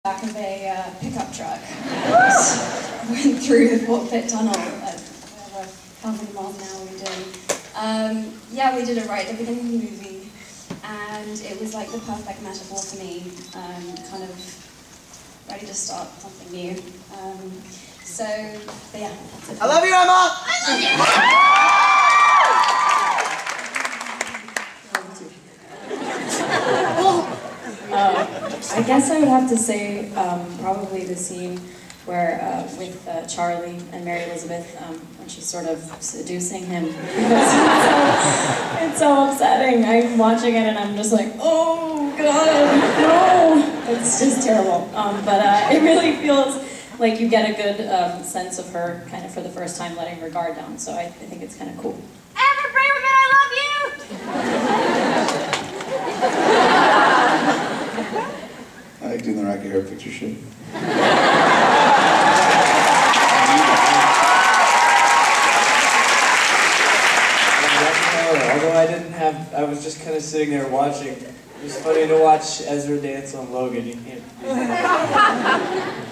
Back of a pickup truck and went through the Fort Pitt Tunnel at how many miles an hour we were doing. Yeah, we did it right at the beginning of the movie, and it was like the perfect metaphor for me, kind of ready to start something new. But yeah, that's it. I love you, Emma! I guess I would have to say probably the scene where with Charlie and Mary Elizabeth when she's sort of seducing him, because it's so upsetting. I'm watching it and I'm just like, oh god, no! It's just terrible. But it really feels like you get a good sense of her kind of for the first time letting her guard down. So I think it's kind of cool. Ever Braverman, I love you! I like doing the Rocky Horror Picture Show. Although I was just kind of sitting there watching. It was funny to watch Ezra dance on Logan. You can't do that.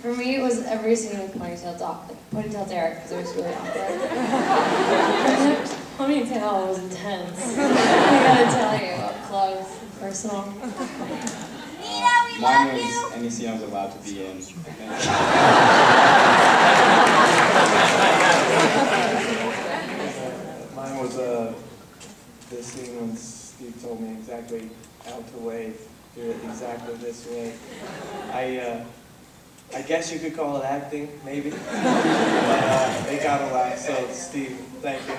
For me, it was every scene with Ponytail Derek, because it was really awkward. Ponytail was intense. I gotta tell you, up close, personal. Nina, we Mine love was you! any scene I was allowed to be in. Mine was the scene when Steve told me exactly how to wave. Do it exactly this way. I guess you could call it acting, maybe. But it got a laugh, so Steve, thank you.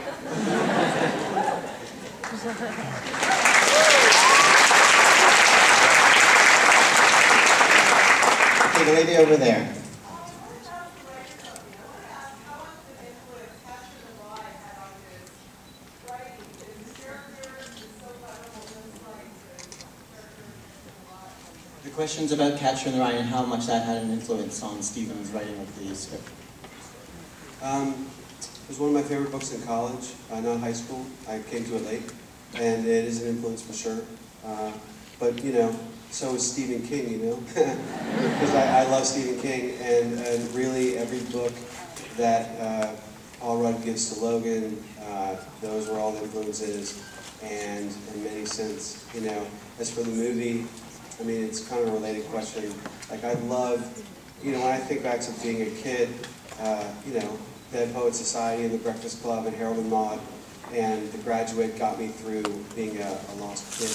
Okay, the lady over there. The question's about Catcher in the Rye and how much that had an influence on Stephen's writing of the script. It was one of my favorite books in college, not high school. I came to it late, and it is an influence for sure. But, you know, so is Stephen King, you know? Because I love Stephen King, and really every book that Paul Rudd gives to Logan, those were all influences, and in many sense, you know. As for the movie, I mean, it's kind of a related question. Like, I love, you know, when I think back to being a kid, you know, Dead Poets Society and The Breakfast Club and Harold and Maude and The Graduate got me through being a lost kid.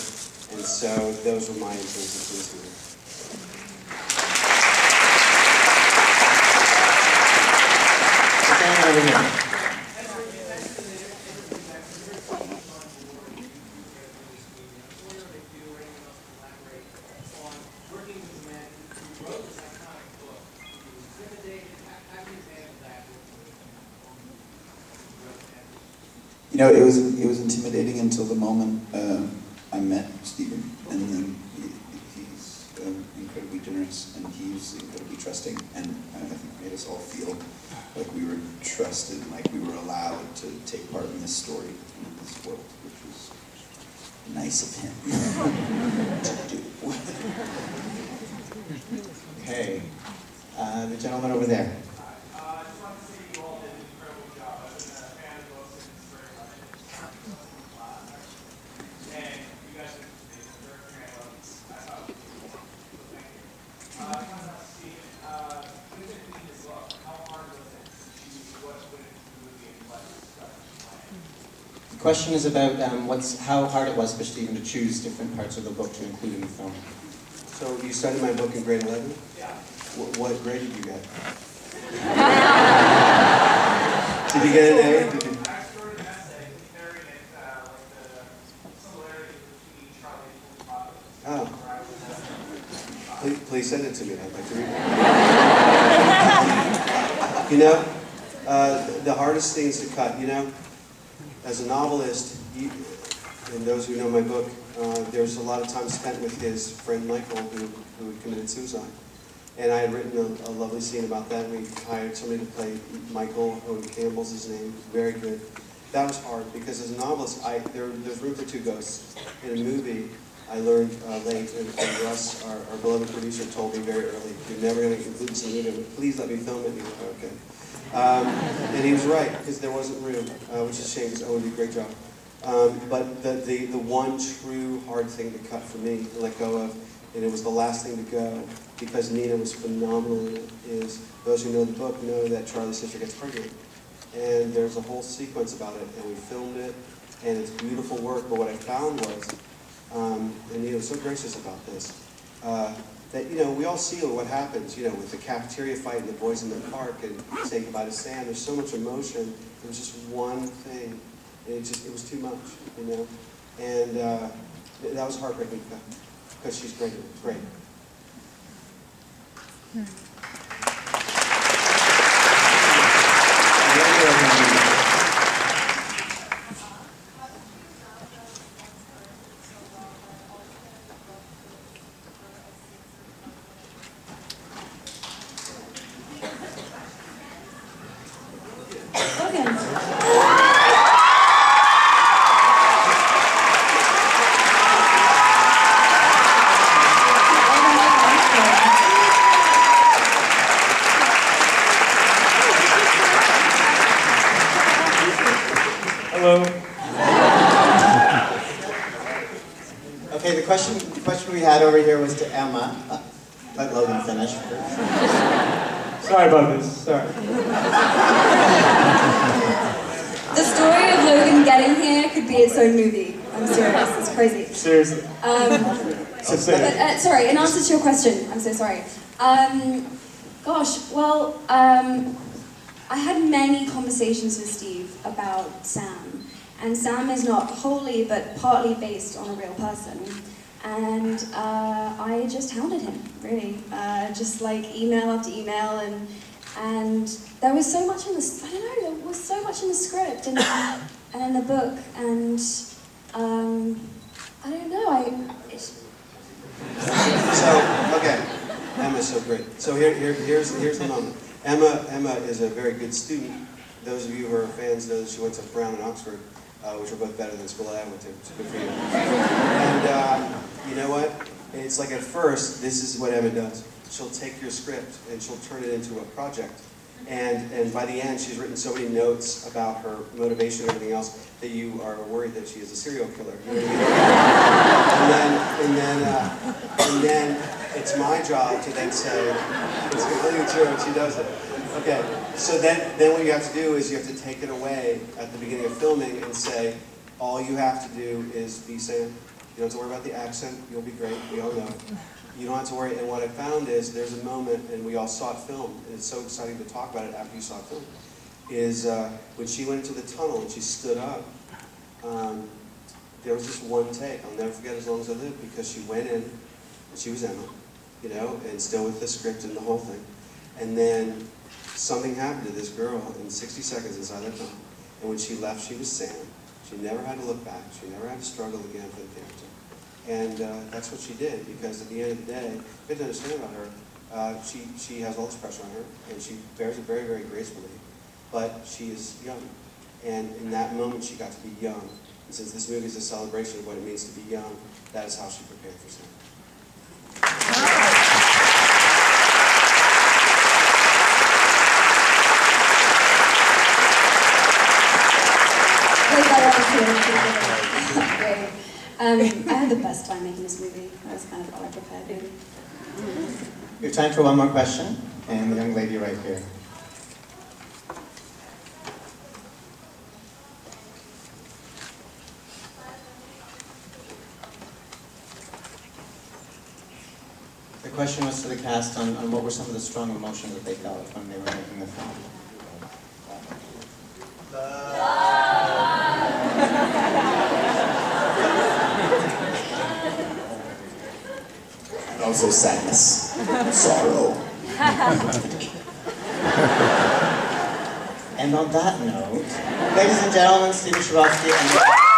And so those were my influences into it. Okay, over here. You know, it was intimidating until the moment I met Stephen, and then he's incredibly generous, and he's incredibly trusting, and I think made us all feel like we were trusted, and like we were allowed to take part in this story, in this world, which was nice of him to do. Okay, the gentleman over there. The question is about how hard it was for Stephen to choose different parts of the book to include in the film. So you studied my book in grade 11? Yeah. What grade did you get? Did you get an A? Did you? I wrote an essay comparing it, the similarities between Charlie and Father. Oh. Please send it to me. I'd like to read it. You know, the hardest things to cut, you know, as a novelist, and those who know my book, there's a lot of time spent with his friend Michael, who had committed suicide. And I had written a lovely scene about that. We hired somebody to play Michael. Owen Campbell's his name. Very good. that was hard because as a novelist, there's room for two ghosts. In a movie, I learned late, and Russ, our beloved producer, told me very early, "You're never going to include this in the movie, but please let me film it." And he went, "Okay." And he was right, because there wasn't room, which is a shame, because Owen did a great job. But the one true hard thing to cut for me, to let go of, and it was the last thing to go, because Nina was phenomenal in it, is those who know the book know that Charlie's sister gets pregnant. And there's a whole sequence about it, and we filmed it, and it's beautiful work, but what I found was, and Nina was so gracious about this, that, we all see what happens, with the cafeteria fight and the boys in the park and saying goodbye to Sam. There's so much emotion. It was just one thing. And it was too much, And that was heartbreaking because she's great. It was great. Hello. Okay, the question we had over here was to Emma. Let Logan finish first. Sorry about this. Sorry. The story of Logan getting here could be its own movie. I'm serious. It's crazy. Seriously. Sorry, in answer to your question, I'm so sorry. I had many conversations with Steve about Sam, and Sam is not wholly but partly based on a real person, and I just hounded him, really, just like email after email, and there was so much in this, I don't know, there was so much in the script and in the book, and I don't know, So, okay, Emma's so great. So here's the moment. Emma is a very good student. Those of you who are fans know that she went to Brown and Oxford, which are both better than the school I went to. So good for you. And you know what? It's like at first, this is what Emma does. She'll take your script and she'll turn it into a project. And by the end, she's written so many notes about her motivation and everything else that you are worried that she is a serial killer. You know what I mean? And then it's my job to then say, it's completely true, and she does it. Okay, so then what you have to do is you have to take it away at the beginning of filming and say, all you have to do is be Sam. You don't have to worry about the accent, you'll be great, we all know it. You don't have to worry, and what I found is there's a moment, and we all saw it filmed, and it's so exciting to talk about it after you saw it filmed, is when she went into the tunnel and she stood up, there was just one take. I'll never forget as long as I live, because she went in, and she was Emma, and still with the script and the whole thing. And then something happened to this girl in 60 seconds inside that tunnel. And when she left, she was Sam. She never had to look back. She never had to struggle again for the character. And that's what she did, because at the end of the day, you have to understand about her, she has all this pressure on her, and she bears it very, very gracefully. But she is young. And in that moment, she got to be young. And since this movie is a celebration of what it means to be young, that is how she prepared for Sam. I had the best time making this movie. I was kind of all I prepared. We have time for one more question, and the young lady right here. The question was to the cast on what were some of the strong emotions that they felt when they were making the film. And also sadness, sorrow. And on that note, ladies and gentlemen, Stephen Swarovski and